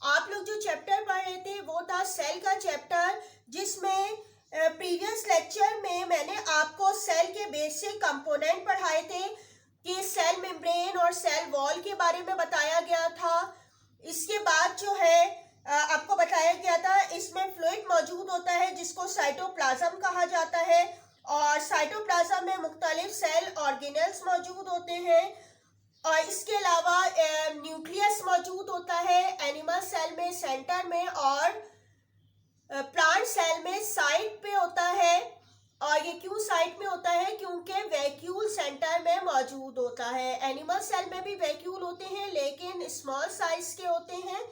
आप लोग जो चैप्टर पढ़ रहे थे वो था सेल का चैप्टर, जिसमें प्रीवियस लेक्चर में मैंने आपको सेल के बेसिक कंपोनेंट पढ़ाए थे कि सेल मेम्ब्रेन और सेल वॉल के बारे में बताया गया था। इसके बाद जो है आपको बताया गया था इसमें फ्लूइड मौजूद होता है जिसको साइटोप्लाज्म कहा जाता है, और साइटोप्लाज्म में मुख्तलिफ सेल ऑर्गेनेल्स मौजूद होते हैं, और इसके अलावा न्यूक्लियस मौजूद होता है एनिमल सेल में सेंटर में, और प्लांट सेल में साइड पे होता है। और ये क्यों साइड में होता है? क्योंकि वैक्यूल सेंटर में मौजूद होता है। एनिमल सेल में भी वैक्यूल होते हैं लेकिन स्मॉल साइज के होते हैं,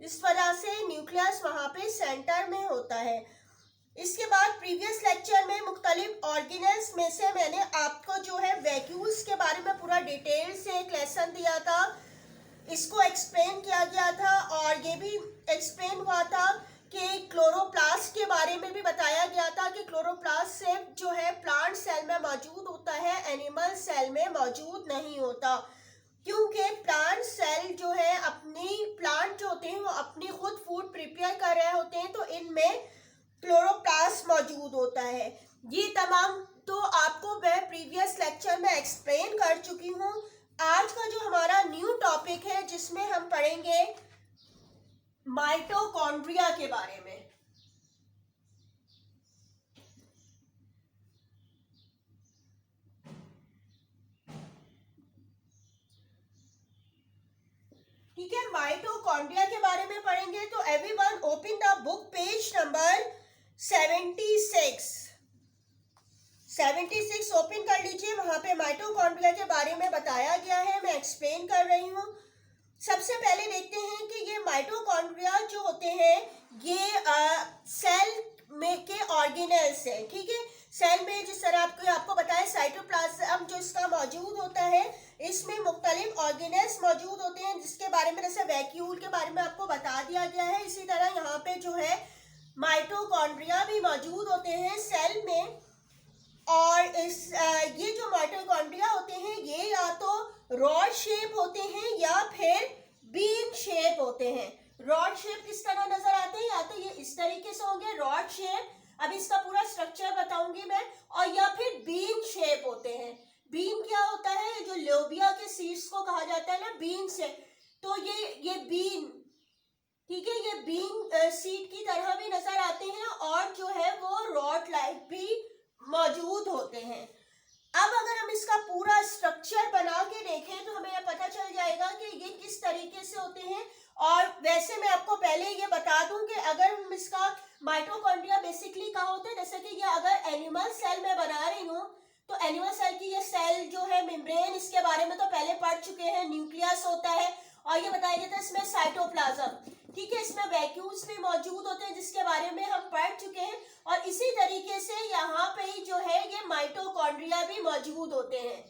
इस वजह से न्यूक्लियस वहां पे सेंटर में होता है। इसके बाद प्रीवियस लेक्चर में मुख्तलिफ ऑर्गेनेल्स में से मैंने आपको जो है वैक्यूल्स के बारे में पूरा डिटेल से एक लेसन दिया था, इसको एक्सप्लेन किया गया था, और ये भी एक्सप्लेन हुआ था कि क्लोरोप्लास्ट के बारे में भी बताया गया था कि क्लोरोप्लास्ट से जो है प्लांट सेल में मौजूद होता है, एनिमल सेल में मौजूद नहीं होता, क्योंकि प्लांट सेल जो है अपनी प्लांट जो होते हैं वो अपनी खुद फूड प्रिपेयर कर रहे होते हैं, तो इनमें क्लोरोप्लास्ट मौजूद होता है। ये तमाम तो आपको मैं प्रीवियस लेक्चर में एक्सप्लेन कर चुकी हूँ। आज का जो हमारा न्यू टॉपिक है जिसमें हम पढ़ेंगे माइटोकॉन्ड्रिया के बारे में। ठीक है, माइटोकॉन्ड्रिया के बारे में पढ़ेंगे। तो everyone open the book page number 76 open कर लीजिए। वहां पे माइटोकॉन्ड्रिया के बारे में बताया गया है, मैं एक्सप्लेन कर रही हूँ। सबसे पहले देखते हैं कि ये माइटोकॉन्ड्रिया जो होते हैं ये सेल में के ऑर्गेनेल्स हैं। ठीक है, सेल में जिस तरह आपको बताया साइटोप्लाज्म जो इसका मौजूद होता है, इसमें मुख्तलिफ ऑर्गेनेल्स मौजूद होते हैं जिसके बारे में जैसे वैक्यूल के बारे में आपको बता दिया गया है। इसी तरह यहाँ पे जो है माइटोकॉन्ड्रिया भी मौजूद होते हैं सेल में, और ये जो माइटोकॉन्ड्रिया होते हैं ये या तो रॉड शेप होते हैं या फिर बीन शेप होते हैं। रॉड शेप किस तरह नजर आते हैं? या तो ये इस तरीके से होंगे रॉड शेप, अब इसका पूरा स्ट्रक्चर बताऊंगी मैं, और या फिर बीन शेप होते हैं। बीन क्या होता है? जो लोबिया के सीड्स को कहा जाता है ना बीन से, तो ये बीन, ठीक है, ये बीन सीड की तरह भी नजर आते हैं, और जो है वो रॉड लाइक भी मौजूद होते हैं। अब अगर हम इसका पूरा स्ट्रक्चर बना के देखें तो हमें यह पता चल जाएगा कि ये किस तरीके से होते हैं। और वैसे मैं आपको पहले ये बता दूं कि अगर हम इसका माइटोकॉन्ड्रिया बेसिकली कहाँ होते हैं, जैसे कि ये अगर एनिमल सेल में बना रही हूँ तो एनिमल सेल की ये सेल जो है मेम्ब्रेन, इसके बारे में तो पहले पढ़ चुके हैं। न्यूक्लियस होता है और ये बताया गया था इसमें साइटोप्लाज्म, ठीक है, इसमें वैक्यूल्स भी मौजूद होते हैं जिसके बारे में हम पढ़ चुके हैं। और इसी तरीके से यहाँ पे ही जो है ये माइटोकॉन्ड्रिया भी मौजूद होते हैं।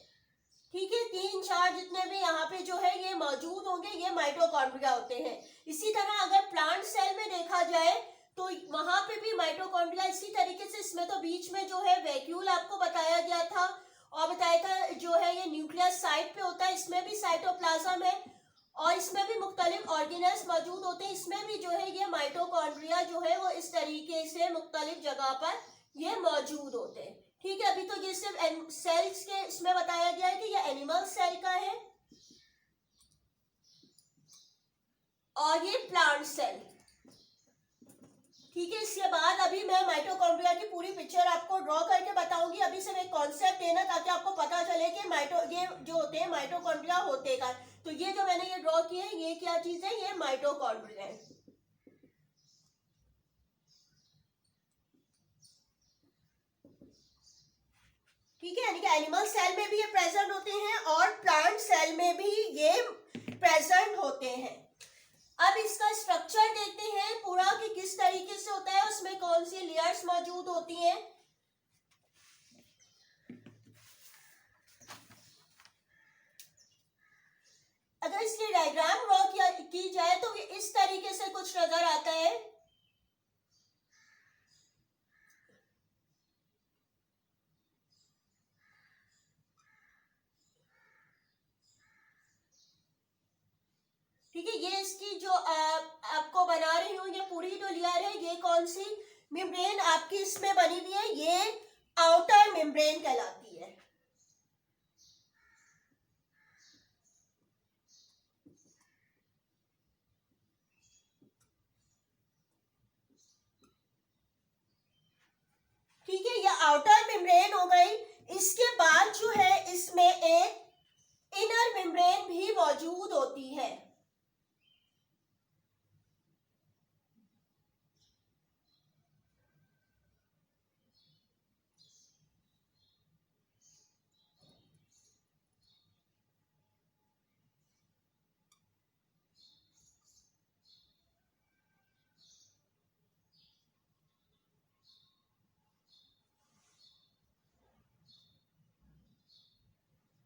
ठीक है, 3-4 जितने भी यहाँ पे जो है ये मौजूद होंगे, ये माइटोकॉन्ड्रिया होते हैं। इसी तरह अगर प्लांट सेल में देखा जाए तो वहां पे भी माइटोकॉन्ड्रिया इसी तरीके से, इसमें तो बीच में जो है वैक्यूल आपको बताया गया था, और बताया था जो है ये न्यूक्लियस साइड पे होता है, इसमें भी साइटोप्लाज्म है, और इसमें भी मुख्तलिफ ऑर्गेनेल्स मौजूद होते हैं। इसमें भी जो है ये माइटोकॉन्ड्रिया जो है वो इस तरीके से मुख्तलिफ जगह पर ये मौजूद होते हैं। ठीक है, अभी तो ये सिर्फ सेल्स के इसमें बताया गया है कि ये एनिमल सेल का है, और ये प्लांट सेल। ठीक है, इसके बाद अभी मैं माइटोकॉन्ड्रिया की पूरी पिक्चर आपको ड्रॉ करके बताऊंगी। अभी सिर्फ एक कॉन्सेप्ट देना ताकि आपको पता चले कि ये जो होते हैं माइटोकॉन्ड्रिया होते का। तो ये जो मैंने ये ड्रॉ किए हैं ये क्या चीज है? ये माइटोकॉन्ड्रिया है। ठीक है, यानी कि एनिमल सेल में भी ये प्रेजेंट होते हैं और प्लांट सेल में भी ये प्रेजेंट होते हैं। अब इसका स्ट्रक्चर देखते हैं पूरा कि किस तरीके से होता है, उसमें कौन सी लेयर्स मौजूद होती हैं। अगर इसकी डायग्राम ड्रॉ की जाए तो ये इस तरीके से कुछ नजर आता है। ठीक है, ये इसकी जो बना रही हूँ, ये पूरी जो लेयर है ये कौन सी मेम्ब्रेन आपकी इसमें बनी हुई है, ये आउटर मेम्ब्रेन कहलाती है। ठीक है, ये आउटर मेम्ब्रेन हो गई। इसके बाद जो है इसमें एक इनर मेम्ब्रेन भी मौजूद होती है।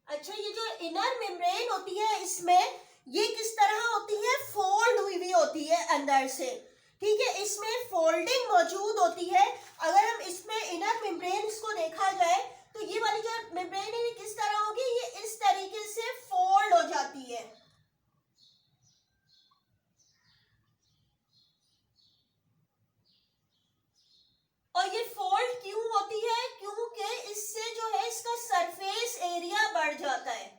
अच्छा, ये जो इनर मेम्ब्रेन होती है इसमें ये किस तरह होती है, फोल्ड हुई होती है अंदर से। ठीक है, इसमें फोल्डिंग मौजूद होती है। अगर हम इसमें इनर मेम्ब्रेन को देखा जाए तो ये वाली जो मेम्ब्रेन है ये किस तरह होगी, ये इस तरीके से फोल्ड हो जाती है। और ये फोल्ड क्यों होती है, क्योंकि इससे जो है इसका सरफेस एरिया बढ़ जाता है।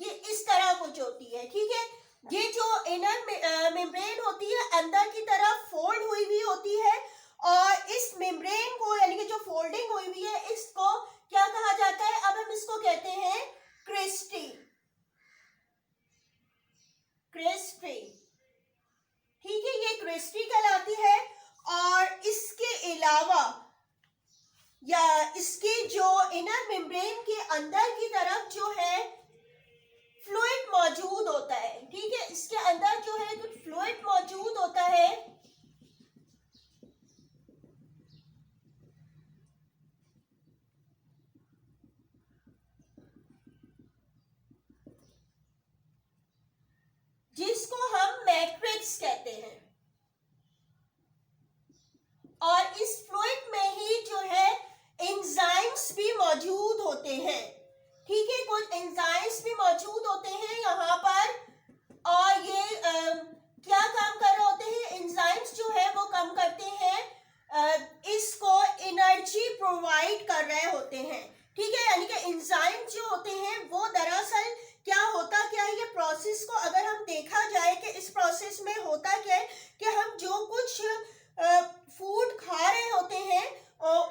ये इस तरह कुछ होती है। ठीक है, ये जो इनर मेम्ब्रेन होती है अंदर की तरफ फोल्ड हुई हुई होती है, और इस मेम्ब्रेन को यानी कि जो फोल्डिंग हुई हुई है इसको क्या कहा जाता है, अब हम इसको कहते हैं क्रिस्टी। क्रिस्टी, ठीक है, ये क्रिस्टी कहलाती है। और इसके अलावा या इसके जो इनर मेम्ब्रेन के अंदर की तरफ जो है फ्लूइड मौजूद होता है। ठीक है, इसके अंदर जो है कुछ फ्लूइड मौजूद होता है। जिसको हम मैट्रिक्स कहते हैं, और इस फ्लूइड में ही जो है एंजाइम्स भी मौजूद होते हैं। ठीक है, कुछ एंजाइम्स भी मौजूद होते हैं यहाँ पर, और ये क्या काम कर रहे होते हैं, एंजाइम्स जो है वो काम करते हैं इसको एनर्जी प्रोवाइड कर रहे होते हैं। ठीक है, यानी कि एंजाइम जो होते हैं वो दरअसल क्या होता क्या है, ये प्रोसेस को अगर हम देखा जाए कि इस प्रोसेस में होता क्या है कि हम जो कुछ फूड खा रहे होते हैं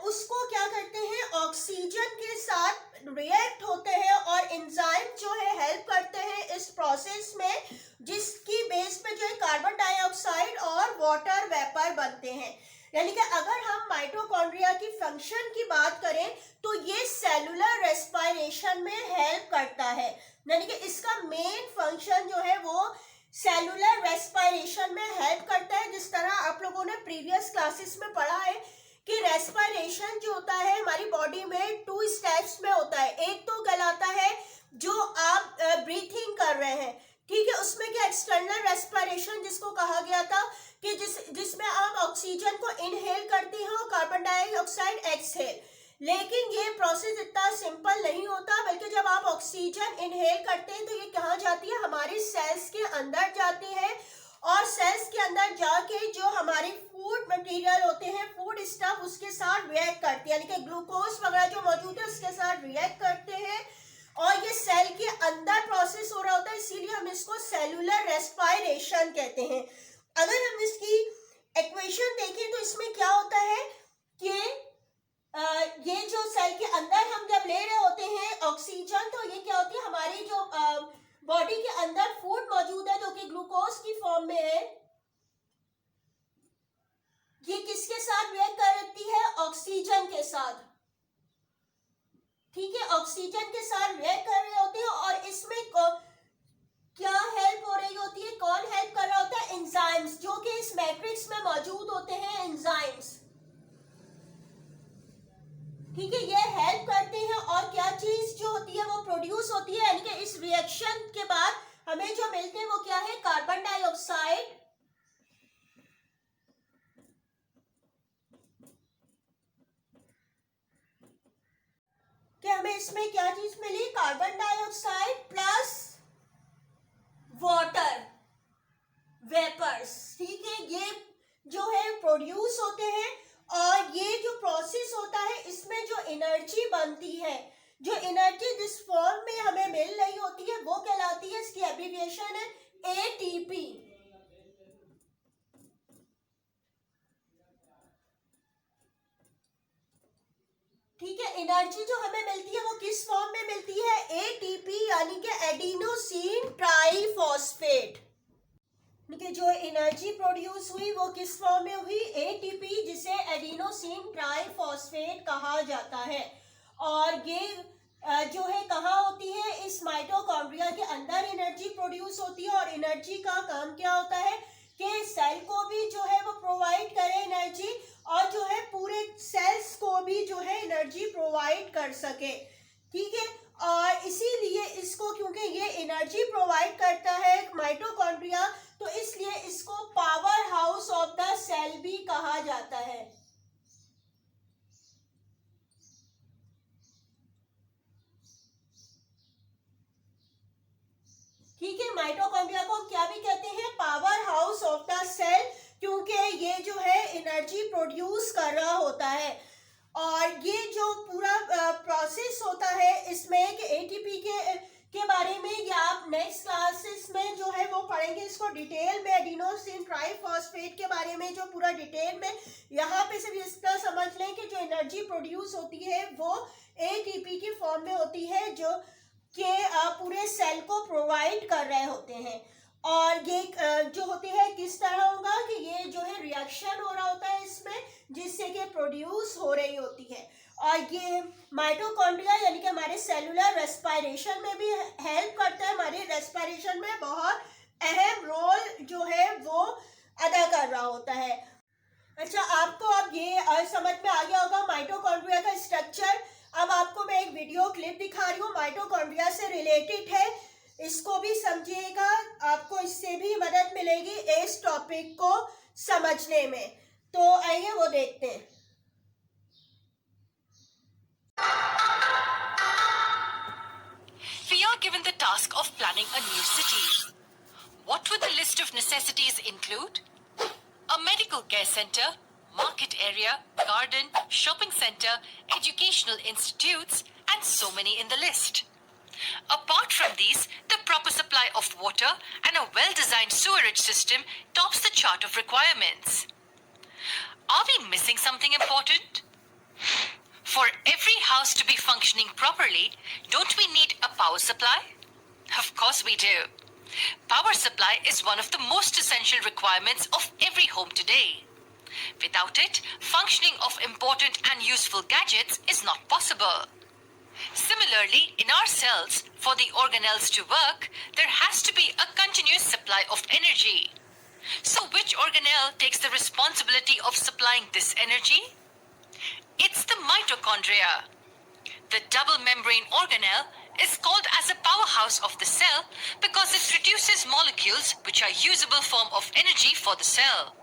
उसको क्या करते हैं, ऑक्सीजन के साथ रिएक्ट होते हैं, और एंजाइम जो है हेल्प करते हैं इस प्रोसेस में, जिसकी बेस पे जो है कार्बन डाइऑक्साइड और वाटर वेपर बनते हैं। यानी कि अगर हम माइटोकॉन्ड्रिया की फंक्शन की बात करें तो ये सेलुलर रेस्पिरेशन में हेल्प करता है। यानी कि इसका मेन फंक्शन जो है वो सेलुलर रेस्पिरेशन में हेल्प करता है। जिस तरह आप लोगों ने प्रीवियस क्लासेस में पढ़ा है कि रेस्पिरेशन जो होता है हमारी बॉडी में 2 स्टेप्स में होता है। एक तो कहलाता है जो आप ब्रीथिंग कर रहे हैं, ठीक है, उसमें क्या एक्सटर्नल रेस्पिरेशन जिसको कहा गया था कि जिसमें आप ऑक्सीजन को इनहेल करते हैं और कार्बन डाइऑक्साइड एक्सहेल। लेकिन ये प्रोसेस इतना सिंपल नहीं होता, बल्कि जब आप ऑक्सीजन इनहेल करते हैं तो ये कहाँ जाती है, हमारी सेल्स के अंदर जाती है, और सेल्स के अंदर जाके जो हमारी फूड मटेरियल होते हैं, फूड स्टफ, उसके साथ रिएक्ट करती है, यानी कि ग्लूकोज वगैरह जो मौजूद है उसके साथ रिएक्ट करते हैं, और ये सेल के अंदर प्रोसेस हो रहा होता है, इसीलिए हम इसको सेलुलर रेस्पिरेशन कहते हैं। अगर हम इसकी इक्वेशन देखें तो इसमें क्या होता है कि ये जो सेल के अंदर हम जब ले रहे होते हैं ऑक्सीजन, तो ये क्या होती है, हमारी जो बॉडी के अंदर फूड मौजूद है जो कि ग्लूकोज की फॉर्म में है, ये किसके साथ रिएक्ट करती है, ऑक्सीजन के साथ। ठीक है, ऑक्सीजन के साथ रिएक्ट कर रहे होते हैं, और इसमें क्या हेल्प हो रही होती है, कौन हेल्प कर रहा होता है, एंजाइम्स, जो कि इस मैट्रिक्स में मौजूद होते हैं, एंजाइम्स। ठीक है, ये हेल्प करते हैं, और क्या चीज जो होती है वो प्रोड्यूस होती है, यानी कि इस रिएक्शन के बाद हमें जो मिलते हैं वो क्या है, कार्बन डाइऑक्साइड, कि हमें इसमें क्या चीज मिली, कार्बन डाइऑक्साइड प्लस होते हैं, और ये जो प्रोसेस होता है इसमें जो एनर्जी बनती है, जो एनर्जी जिस फॉर्म में हमें मिल रही होती है वो कहलाती है, इसकी एब्रिविएशन है एटीपी। ठीक है, एनर्जी जो हमें मिलती है वो किस फॉर्म में मिलती है? एटीपी, यानी कि एडिनोसिन ट्राइफॉस्फेट। ठीक है, जो एनर्जी प्रोड्यूस हुई वो किस फॉर्म में हुई? एटीपी, जिसे एडिनोसिन ट्राइफॉस्फेट कहा जाता है। और ये जो है कहाँ होती है? इस माइटोकॉन्ड्रिया के अंदर एनर्जी प्रोड्यूस होती है। और एनर्जी का काम क्या होता है कि सेल को भी जो है वो प्रोवाइड करे एनर्जी, और जो है पूरे सेल्स को भी जो है एनर्जी प्रोवाइड कर सके। ठीक है, और इसीलिए इसको, क्योंकि ये एनर्जी प्रोवाइड करता है माइटोकॉन्ड्रिया, तो इसलिए इसको power house of the cell भी कहा जाता है। ठीक है, माइटोकॉन्ड्रिया को हम क्या भी कहते हैं? Power house of the cell, क्योंकि ये जो है एनर्जी प्रोड्यूस कर रहा होता है। और ये जो पूरा प्रोसेस होता है इसमें कि एटीपी के बारे में, या आप नेक्स्ट क्लासेस में जो है वो पढ़ेंगे इसको डिटेल में, एडिनोसिन ट्राइफॉस्फेट के बारे में जो पूरा डिटेल में। यहाँ पे सिर्फ इतना समझ लें कि जो एनर्जी प्रोड्यूस होती है वो एटीपी की फॉर्म में होती है, जो कि पूरे सेल को प्रोवाइड कर रहे होते हैं। और ये जो होती है किस तरह होगा कि ये जो है रिएक्शन हो रहा होता है इसमें, जिससे कि प्रोड्यूस हो रही होती है। और ये माइटोकॉन्ड्रिया यानी कि हमारे सेलुलर रेस्पिरेशन में भी हेल्प करता है, हमारे रेस्पिरेशन में बहुत अहम रोल जो है वो अदा कर रहा होता है। अच्छा, आपको अब ये समझ में आ गया होगा माइटोकॉन्ड्रिया का स्ट्रक्चर। अब आपको मैं एक वीडियो क्लिप दिखा रही हूँ, माइटोकॉन्ड्रिया से रिलेटेड है, इसको भी समझिएगा, आपको इससे भी मदद मिलेगी इस टॉपिक को समझने में। तो आइए वो देखते हैं। We are given the task of planning a new city. What would the list of necessities include? A medical care center, market area, garden, shopping center, educational institutes, and so many in the list. Apart from these, the proper supply of water and a well-designed sewerage system tops the chart of requirements. Are we missing something important? For every house to be functioning properly, don't we need a power supply? Of course we do. Power supply is one of the most essential requirements of every home today. Without it, functioning of important and useful gadgets is not possible. Similarly, in our cells, for the organelles to work, there has to be a continuous supply of energy. So which organelle takes the responsibility of supplying this energy? It's the mitochondria. The double membrane organelle is called as a powerhouse of the cell because it produces molecules which are usable form of energy for the cell.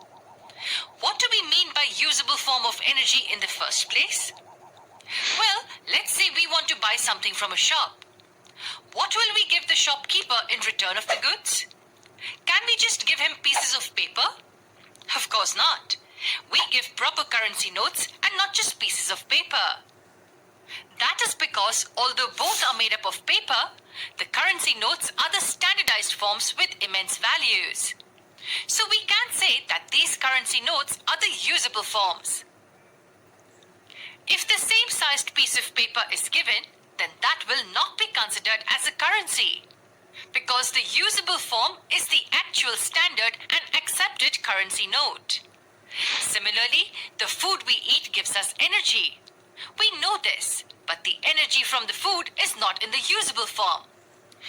What do we mean by usable form of energy in the first place? Well, let's say we want to buy something from a shop. What will we give the shopkeeper in return of the goods? Can we just give him pieces of paper? Of course not. We give proper currency notes and not just pieces of paper. That is because although both are made up of paper, the currency notes are the standardized forms with immense values. So we can say that these currency notes are the usable forms. If the same sized piece of paper is given, then that will not be considered as a currency, because the usable form is the actual standard and accepted currency note. Similarly, the food we eat gives us energy. We know this, but the energy from the food is not in the usable form.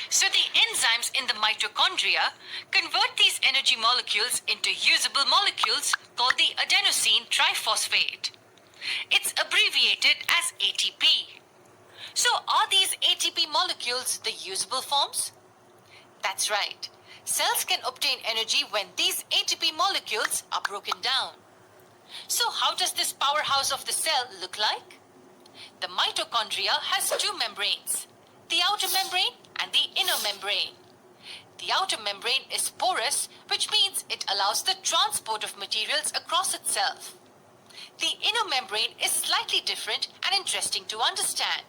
So the enzymes in the mitochondria convert these energy molecules into usable molecules called the adenosine triphosphate. It's abbreviated as ATP. So are these ATP molecules the usable forms? That's right. Cells can obtain energy when these ATP molecules are broken down. So how does this powerhouse of the cell look like? The mitochondria has two membranes, the outer membrane and the inner membrane. The outer membrane is porous, which means it allows the transport of materials across itself. The inner membrane is slightly different and interesting to understand.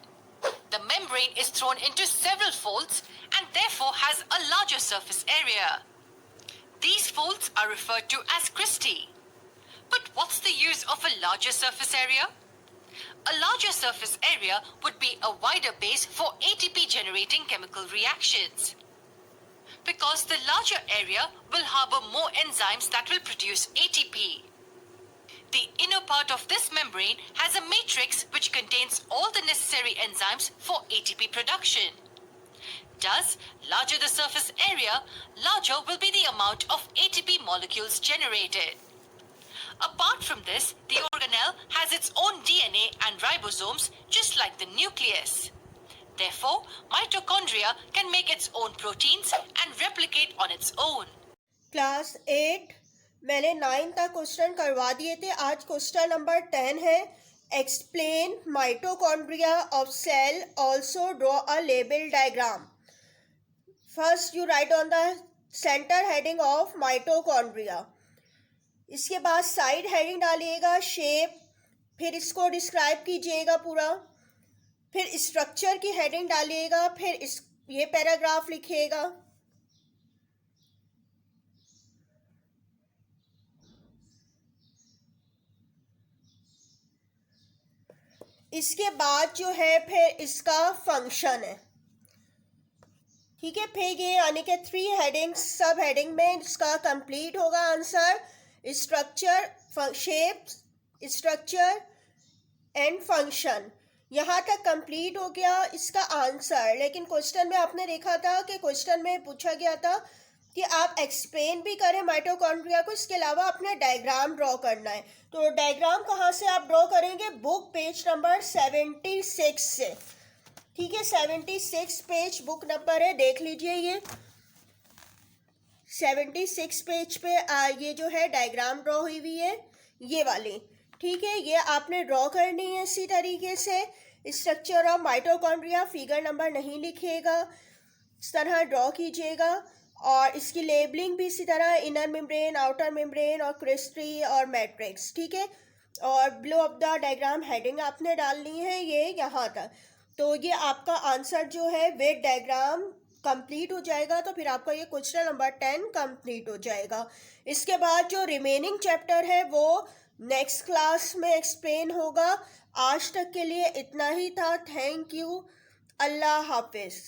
The membrane is thrown into several folds and therefore has a larger surface area. These folds are referred to as cristae. But what's the use of a larger surface area? A larger surface area would be a wider base for ATP generating chemical reactions. Because the larger area will harbor more enzymes that will produce ATP. The inner part of this membrane has a matrix which contains all the necessary enzymes for ATP production. Thus, larger the surface area, larger will be the amount of ATP molecules generated. Apart from this, the organelle has its own DNA and ribosomes just like the nucleus. Therefore, mitochondria can make its own proteins and replicate on its own. Class 8 मैंने 9 तक question करवा दिए थे. आज question number 10 है. Explain mitochondria of cell, also draw a label diagram. First you write on the center heading of mitochondria. इसके बाद side heading डालिएगा शेप, फिर इसको डिस्क्राइब कीजिएगा पूरा, फिर स्ट्रक्चर की हेडिंग डालिएगा, फिर ये पैराग्राफ लिखिएगा. इसके बाद जो है फिर इसका फंक्शन है. ठीक है, फिर ये यानी कि 3 हेडिंग्स, सब हेडिंग में इसका कंप्लीट होगा answer. Structure, shape, structure and function, यहाँ तक कंप्लीट हो गया इसका आंसर. लेकिन क्वेश्चन में आपने देखा था कि क्वेश्चन में पूछा गया था कि आप एक्सप्लेन भी करें माइटोकॉन्ड्रिया को, इसके अलावा अपने डायग्राम ड्रॉ करना है. तो डायग्राम कहाँ से आप ड्रॉ करेंगे? बुक पेज नंबर 76 से. ठीक है, 76 पेज बुक नंबर है, देख लीजिए. ये 76 पेज पे ये जो है डायग्राम ड्रॉ हुई हुई है, ये वाली. ठीक है, ये आपने ड्रॉ करनी है इसी तरीके से. Structure of mitochondria figure number नहीं लिखिएगा, इस तरह ड्रॉ कीजिएगा. और इसकी लेबलिंग भी इसी तरह, इनर मेम्ब्रेन, आउटर मेम्ब्रेन और क्रिस्टी और मैट्रिक्स. ठीक है, और below of the diagram heading आपने डालनी है ये यहाँ तक. तो ये आपका आंसर जो है विद डायग्राम कंप्लीट हो जाएगा. तो फिर आपका ये क्वेश्चन नंबर 10 कंप्लीट हो जाएगा. इसके बाद जो रिमेनिंग चैप्टर है वो नेक्स्ट क्लास में एक्सप्लेन होगा. आज तक के लिए इतना ही था. Thank you. अल्लाह हाफिज़.